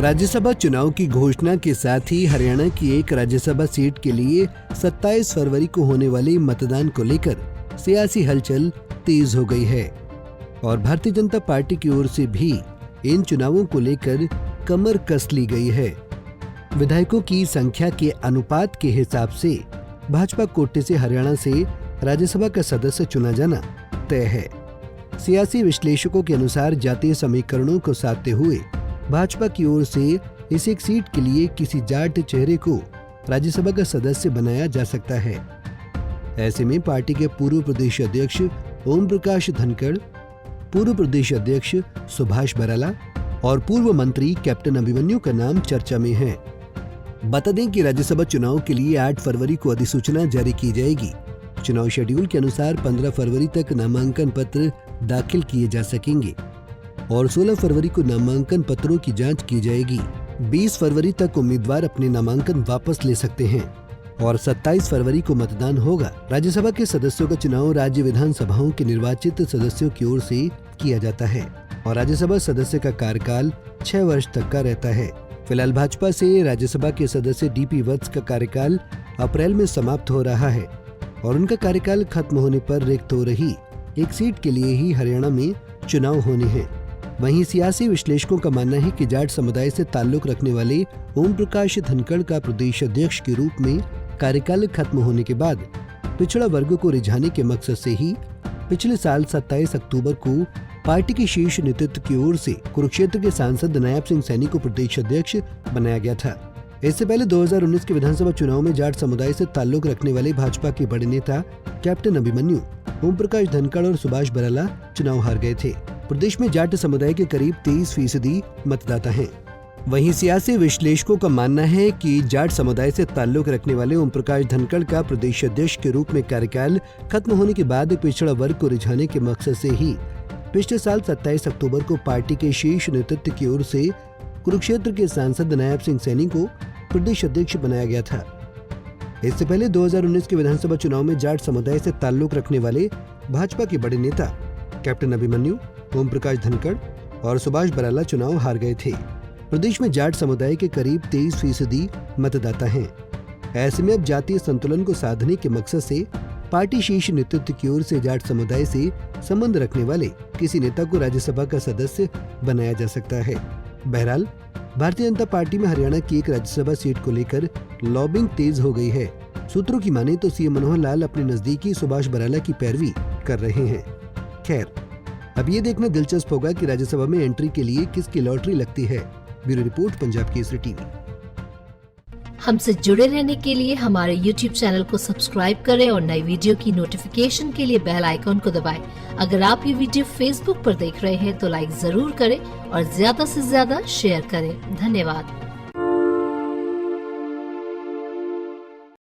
राज्यसभा चुनाव की घोषणा के साथ ही हरियाणा की एक राज्यसभा सीट के लिए 27 फरवरी को होने वाले मतदान को लेकर सियासी हलचल तेज हो गई है और भारतीय जनता पार्टी की ओर से भी इन चुनावों को लेकर कमर कस ली गई है। विधायकों की संख्या के अनुपात के हिसाब से भाजपा कोटे से हरियाणा से राज्यसभा का सदस्य चुना जाना तय है। सियासी विश्लेषकों के अनुसार जातीय समीकरणों को साधते हुए भाजपा की ओर से इस एक सीट के लिए किसी जाट चेहरे को राज्यसभा का सदस्य बनाया जा सकता है। ऐसे में पार्टी के पूर्व प्रदेश अध्यक्ष ओम प्रकाश धनखड़, पूर्व प्रदेश अध्यक्ष सुभाष बराला और पूर्व मंत्री कैप्टन अभिमन्यु का नाम चर्चा में है। बता दें कि राज्यसभा चुनाव के लिए 8 फरवरी को अधिसूचना जारी की जाएगी। चुनाव शेड्यूल के अनुसार 15 फरवरी तक नामांकन पत्र दाखिल किए जा सकेंगे और 16 फरवरी को नामांकन पत्रों की जांच की जाएगी। 20 फरवरी तक उम्मीदवार अपने नामांकन वापस ले सकते हैं और 27 फरवरी को मतदान होगा। राज्यसभा के सदस्यों का चुनाव राज्य विधानसभाओं के निर्वाचित सदस्यों की ओर से किया जाता है और राज्यसभा सदस्य का कार्यकाल 6 वर्ष तक का रहता है। फिलहाल भाजपा से राज्यसभा के सदस्य डीपी वत्स का कार्यकाल अप्रैल में समाप्त हो रहा है और उनका कार्यकाल खत्म होने पर रिक्त हो रही एक सीट के लिए ही हरियाणा में चुनाव होने हैं। वहीं सियासी विश्लेषकों का मानना है कि जाट समुदाय से ताल्लुक रखने वाले ओम प्रकाश धनखड़ का प्रदेश अध्यक्ष के रूप में कार्यकाल खत्म होने के बाद पिछड़ा वर्ग को रिझाने के मकसद से ही पिछले साल 27 अक्टूबर को पार्टी के शीर्ष नेतृत्व की ओर से कुरुक्षेत्र के सांसद नायब सिंह सैनी को प्रदेश अध्यक्ष बनाया गया था। इससे पहले 2019 के विधानसभा चुनाव में जाट समुदाय से ताल्लुक रखने वाले भाजपा के बड़े नेता कैप्टन अभिमन्यु, ओम प्रकाश धनखड़ और सुभाष बराला चुनाव हार गए थे। प्रदेश में जाट समुदाय के करीब 23% मतदाता हैं। वहीं सियासी विश्लेषकों का मानना है कि जाट समुदाय से ताल्लुक रखने वाले ओम प्रकाश धनखड़ का प्रदेश अध्यक्ष के रूप में कार्यकाल खत्म होने के बाद पिछड़ा वर्ग को रिझाने के मकसद से ही पिछले साल 27 अक्टूबर को पार्टी के शीर्ष नेतृत्व की ओर से कुरुक्षेत्र के सांसद नायब सिंह सैनी को प्रदेश अध्यक्ष बनाया गया था। इससे पहले 2019 के विधानसभा चुनाव में जाट समुदाय से ताल्लुक रखने वाले भाजपा के बड़े नेता कैप्टन अभिमन्यु, ओम प्रकाश धनखड़ और सुभाष बराला चुनाव हार गए थे। प्रदेश में जाट समुदाय के करीब 23% मतदाता हैं। ऐसे में अब जातीय संतुलन को साधने के मकसद से पार्टी शीर्ष नेतृत्व की ओर से जाट समुदाय से संबंध रखने वाले किसी नेता को राज्यसभा का सदस्य बनाया जा सकता है। बहरहाल भारतीय जनता पार्टी में हरियाणा की एक राज्यसभा सीट को लेकर लॉबिंग तेज हो गई है। सूत्रों की माने तो सीएम मनोहर लाल अपने नजदीकी सुभाष बराला की पैरवी कर रहे हैं। खैर, अब ये देखना दिलचस्प होगा कि राज्यसभा में एंट्री के लिए किसकी लॉटरी लगती है। Bureau report, Punjab Kesari TV. हमसे जुड़े रहने के लिए हमारे YouTube चैनल को सब्सक्राइब करें और नई वीडियो की नोटिफिकेशन के लिए बेल आइकॉन को दबाएं। अगर आप ये वीडियो Facebook पर देख रहे हैं तो लाइक जरूर करें और ज्यादा से ज्यादा शेयर करें। धन्यवाद।